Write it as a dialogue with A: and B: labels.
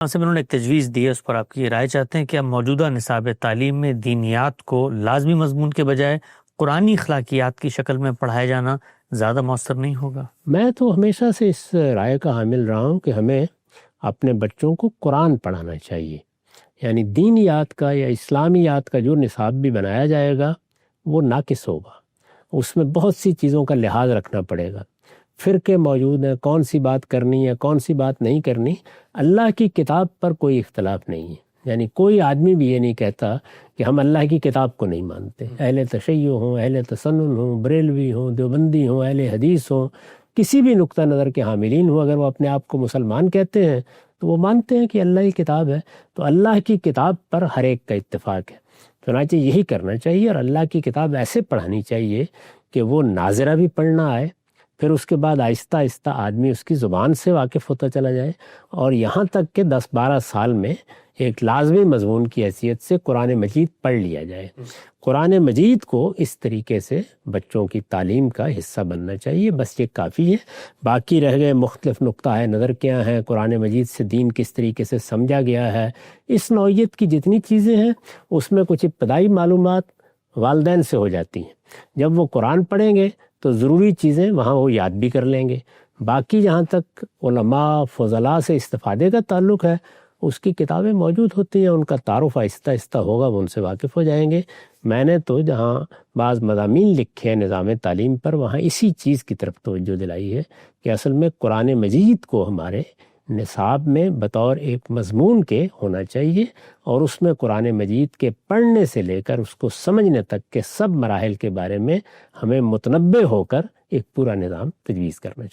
A: سے انہوں نے ایک تجویز دی ہے، اس پر آپ کی رائے چاہتے ہیں کہ اب موجودہ نصاب تعلیم میں دینیات کو لازمی مضمون کے بجائے قرآنی اخلاقیات کی شکل میں پڑھایا جانا زیادہ مؤثر نہیں ہوگا؟
B: میں تو ہمیشہ سے اس رائے کا حامل رہا ہوں کہ ہمیں اپنے بچوں کو قرآن پڑھانا چاہیے، یعنی دینیات کا یا اسلامیات کا جو نصاب بھی بنایا جائے گا وہ ناقص ہوگا، اس میں بہت سی چیزوں کا لحاظ رکھنا پڑے گا، فرقے موجود ہیں، کون سی بات کرنی ہے کون سی بات نہیں کرنی۔ اللہ کی کتاب پر کوئی اختلاف نہیں ہے، یعنی کوئی آدمی بھی یہ نہیں کہتا کہ ہم اللہ کی کتاب کو نہیں مانتے، اہل تشیع ہوں، اہل تسنن ہوں، بریلوی ہوں، دیوبندی ہوں، اہل حدیث ہوں، کسی بھی نقطہ نظر کے حاملین ہوں، اگر وہ اپنے آپ کو مسلمان کہتے ہیں تو وہ مانتے ہیں کہ اللہ کی کتاب ہے، تو اللہ کی کتاب پر ہر ایک کا اتفاق ہے۔ چنانچہ یہی کرنا چاہیے، اور اللہ کی کتاب ایسے پڑھانی چاہیے کہ وہ ناظرہ بھی پڑھنا آئے، پھر اس کے بعد آہستہ آہستہ آدمی اس کی زبان سے واقف ہوتا چلا جائے، اور یہاں تک کہ 10-12 سال میں ایک لازمی مضمون کی حیثیت سے قرآن مجید پڑھ لیا جائے۔ قرآن مجید کو اس طریقے سے بچوں کی تعلیم کا حصہ بننا چاہیے، بس یہ کافی ہے۔ باقی رہ گئے مختلف نقطہ نظر کیا ہیں، قرآن مجید سے دین کس طریقے سے سمجھا گیا ہے، اس نوعیت کی جتنی چیزیں ہیں اس میں کچھ ابتدائی معلومات والدین سے ہو جاتی ہیں، جب وہ قرآن پڑھیں گے تو ضروری چیزیں وہاں وہ یاد بھی کر لیں گے۔ باقی جہاں تک علماء فضلاء سے استفادے کا تعلق ہے، اس کی کتابیں موجود ہوتی ہیں، ان کا تعارف آہستہ آہستہ ہوگا، وہ ان سے واقف ہو جائیں گے۔ میں نے تو جہاں بعض مضامین لکھے ہیں نظام تعلیم پر، وہاں اسی چیز کی طرف توجہ دلائی ہے کہ اصل میں قرآن مجید کو ہمارے نصاب میں بطور ایک مضمون کے ہونا چاہیے، اور اس میں قرآن مجید کے پڑھنے سے لے کر اس کو سمجھنے تک کے سب مراحل کے بارے میں ہمیں متنبع ہو کر ایک پورا نظام تجویز کرنا چاہیے۔